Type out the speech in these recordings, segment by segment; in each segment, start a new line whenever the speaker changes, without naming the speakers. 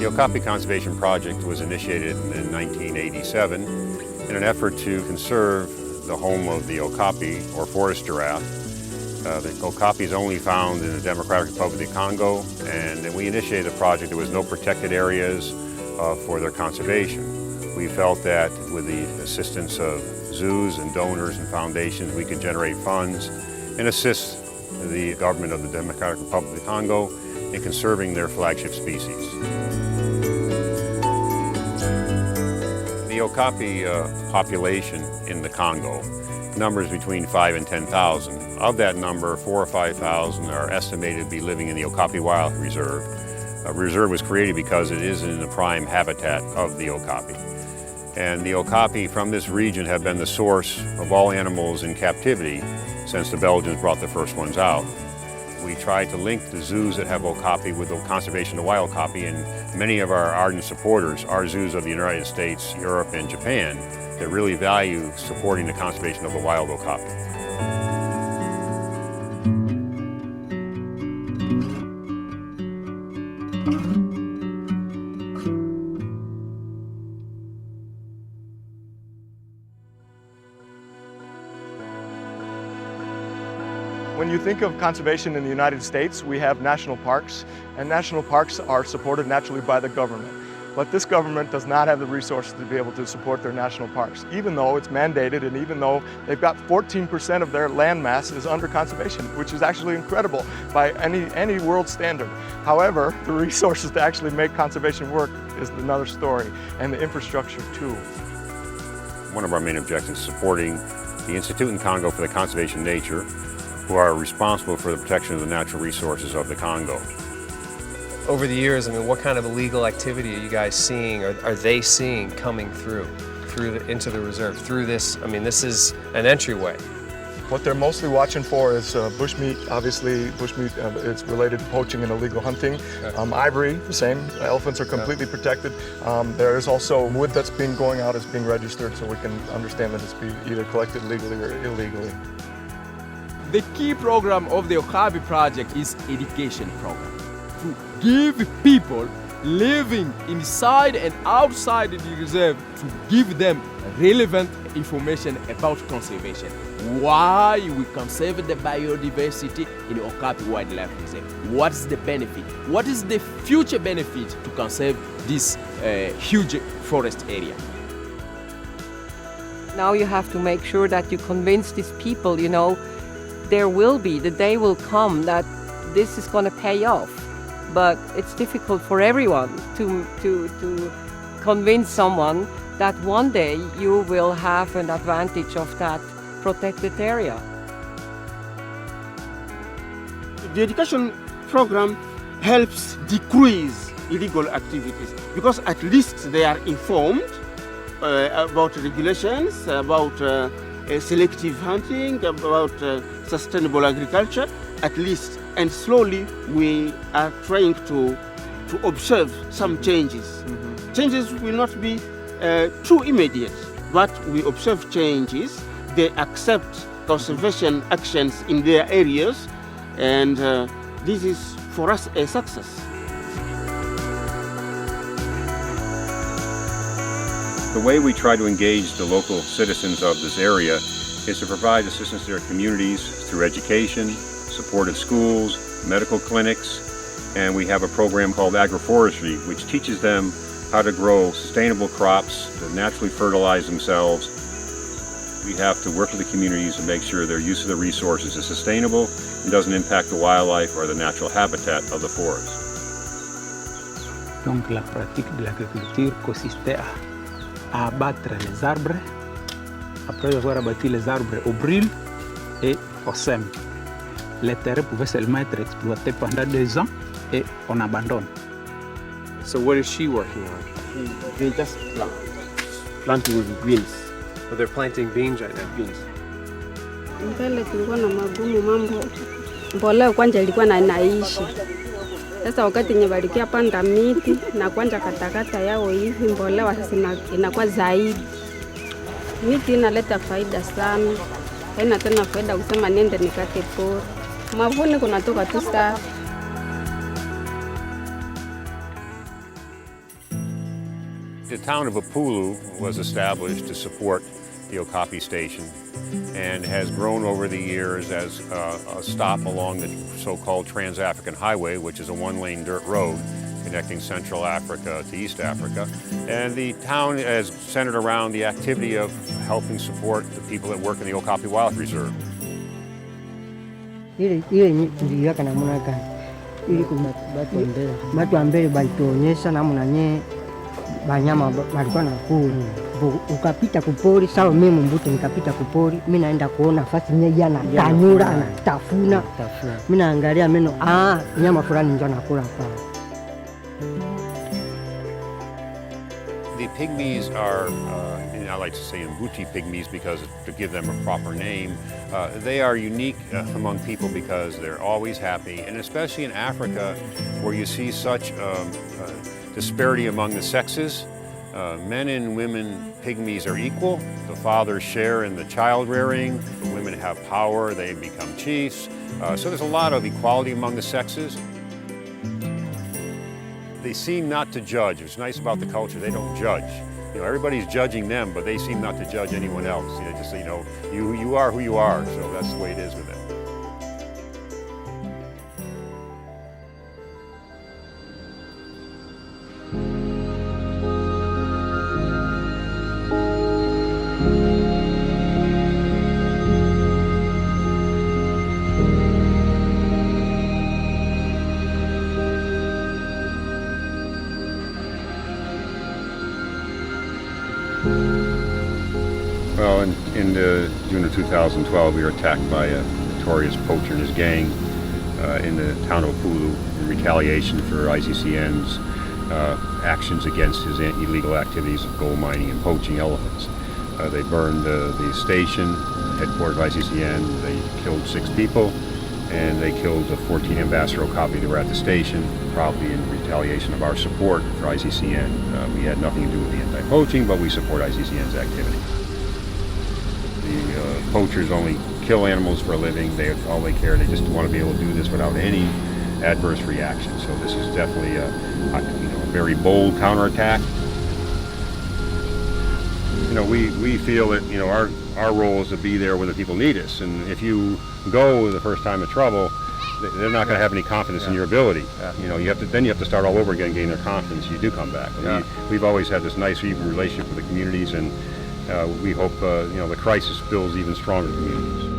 The Okapi Conservation Project was initiated in 1987 in an effort to conserve the home of the Okapi, or forest giraffe. The Okapi is only found in the Democratic Republic of the Congo, and when we initiated the project, there was no protected areas for their conservation. We felt that with the assistance of zoos and donors and foundations, we could generate funds and assist the government of the Democratic Republic of the Congo in conserving their flagship species. The Okapi population in the Congo numbers between 5,000 and 10,000. Of that number, 4,000 or 5,000 are estimated to be living in the Okapi Wild Reserve. A reserve was created because it is in the prime habitat of the Okapi. And the Okapi from this region have been the source of all animals in captivity since the Belgians brought the first ones out. We try to link the zoos that have Okapi with the conservation of wild Okapi, and many of our ardent supporters are zoos of the United States, Europe, and Japan that really value supporting the conservation of the wild Okapi.
When you think of conservation in the United States, we have national parks, and national parks are supported naturally by the government. But this government does not have the resources to be able to support their national parks, even though it's mandated and even though they've got 14% of their land mass is under conservation, which is actually incredible by any world standard. However, the resources to actually make conservation work is another story, and the infrastructure too.
One of our main objectives is supporting the Institute in Congo for the Conservation of Nature, who are responsible for the protection of the natural resources of the Congo.
Over the years, I mean, what kind of illegal activity are you guys seeing, or are they seeing coming into the reserve, through this? I mean, this is an entryway.
What they're mostly watching for is bushmeat. Obviously, bushmeat is related to poaching and illegal hunting.
Okay.
Ivory, the same. Elephants are completely protected. There is also wood that's being going out, is being registered, so we can understand that it's being either collected legally or illegally.
The key program of the Okapi project is education program. To give people living inside and outside the reserve, to give them relevant information about conservation. Why we conserve the biodiversity in Okapi Wildlife Reserve? What is the benefit? What is the future benefit to conserve this huge forest area?
Now you have to make sure that you convince these people, you know, the day will come that this is going to pay off. But it's difficult for everyone to convince someone that one day you will have an advantage of that protected area.
The education program helps decrease illegal activities because at least they are informed about regulations, about selective hunting, about sustainable agriculture, at least. And slowly we are trying to observe some changes. Mm-hmm. Changes will not be too immediate, but we observe changes. They accept conservation actions in their areas, and this is for us a success.
The way we try to engage the local citizens of this area is to provide assistance to their communities through education, supported schools, medical clinics, and we have a program called agroforestry, which teaches them how to grow sustainable crops that naturally fertilize themselves. We have to work with the communities to make sure their use of the resources is sustainable and doesn't impact the wildlife or the natural habitat of the forest.
Donc la pratique de l'agriculture consistait à abattre les arbres, après avoir abattu les arbres, on brûle et on sème. Les terrains pouvaient seulement être exploités pendant 2 ans et on abandonne.
So what is she working on?
They just planting beans.
Oh, they're planting beans right now.
Beans.
Mbele tulikuwa na magumu mambo. Mbolea kwanza ilikuwa na inaishi. Sasa wakati nye balikia panda miti na kwanza katakata yao hivi mbolea sasa inakuwa zaidi. Miti inaleta faida sana. Haina tena faida kusema niende nikate pori. Mavuno kunatoka tu safi.
town of Apulu was established to support the Okapi station and has grown over the years as a stop along the so-called Trans-African Highway, which is a one-lane dirt road connecting Central Africa to East Africa. And the town is centered around the activity of helping support the people that work in the Okapi Wildlife Reserve.
Ile niliweka namna gani ili watu ambele balituonyesha namna nye banyama walikuwa nakula. Ukapita kupori sawa, mimi mbuto nikapita kupori, mimi naenda kuona fasi nye jana tanyura anatafuna, mimi naangalia meno nyama fulani ndio nakula pale.
The pygmies are, and I like to say Mbuti pygmies because to give them a proper name, they are unique among people because they're always happy, and especially in Africa where you see such disparity among the sexes. Men and women pygmies are equal. The fathers share in the child rearing. The women have power, they become chiefs. So there's a lot of equality among the sexes. They seem not to judge. What's nice about the culture, they don't judge. You know, everybody's judging them, but they seem not to judge anyone else. You know, just, you know, you are who you are, so that's the way it is with them. Well, in June of 2012, we were attacked by a notorious poacher and his gang in the town of Apulu in retaliation for ICCN's actions against his illegal activities of gold mining and poaching elephants. They burned the station, headquarters of ICCN. They killed 6 people, and they killed the 14 ambassador Okapi that were at the station, probably in retaliation of our support for ICCN. We had nothing to do with the anti-poaching, but we support ICCN's activity. The poachers only kill animals for a living. All they care, they just want to be able to do this without any adverse reaction. So this is definitely a very bold counterattack. You know, we feel that, you know, our role is to be there when the people need us, and if you go the first time of trouble, they're not going to have any confidence in your ability. You know, you have to start all over again, gain their confidence. You do come back. We've always had this nice, even relationship with the communities, and we hope you know, the crisis builds even stronger communities.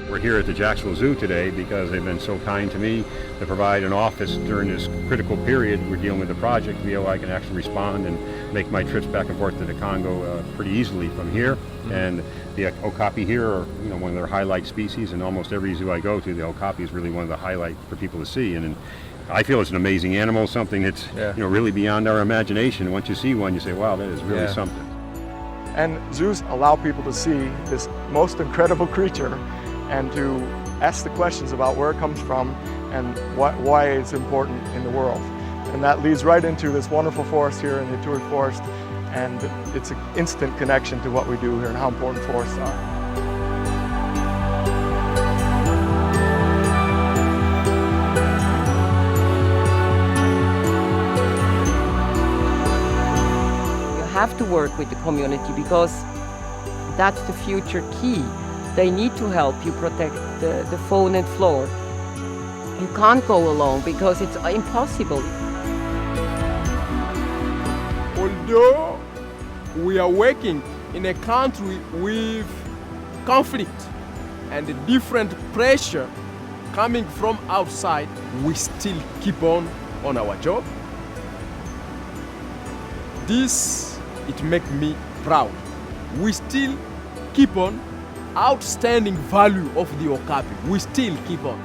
We're here at the Jacksonville Zoo today because they've been so kind to me to provide an office during this critical period we're dealing with the project. I can actually respond and make my trips back and forth to the Congo pretty easily from here. And the Okapi here are, you know, one of their highlight species, and almost every zoo I go to, the Okapi is really one of the highlights for people to see. And I feel it's an amazing animal, something that's you know, really beyond our imagination. Once you see one, you say, wow, that is really something.
And zoos allow people to see this most incredible creature and to ask the questions about where it comes from and why it's important in the world. And that leads right into this wonderful forest here in the Ituri Forest, and it's an instant connection to what we do here and how important forests are.
You have to work with the community because that's the future key. They need to help you protect the fauna and flora. You can't go alone because it's impossible.
Although we are working in a country with conflict and different pressure coming from outside, we still keep on our job. This, it makes me proud. We still keep on outstanding value of the Okapi. We still keep on.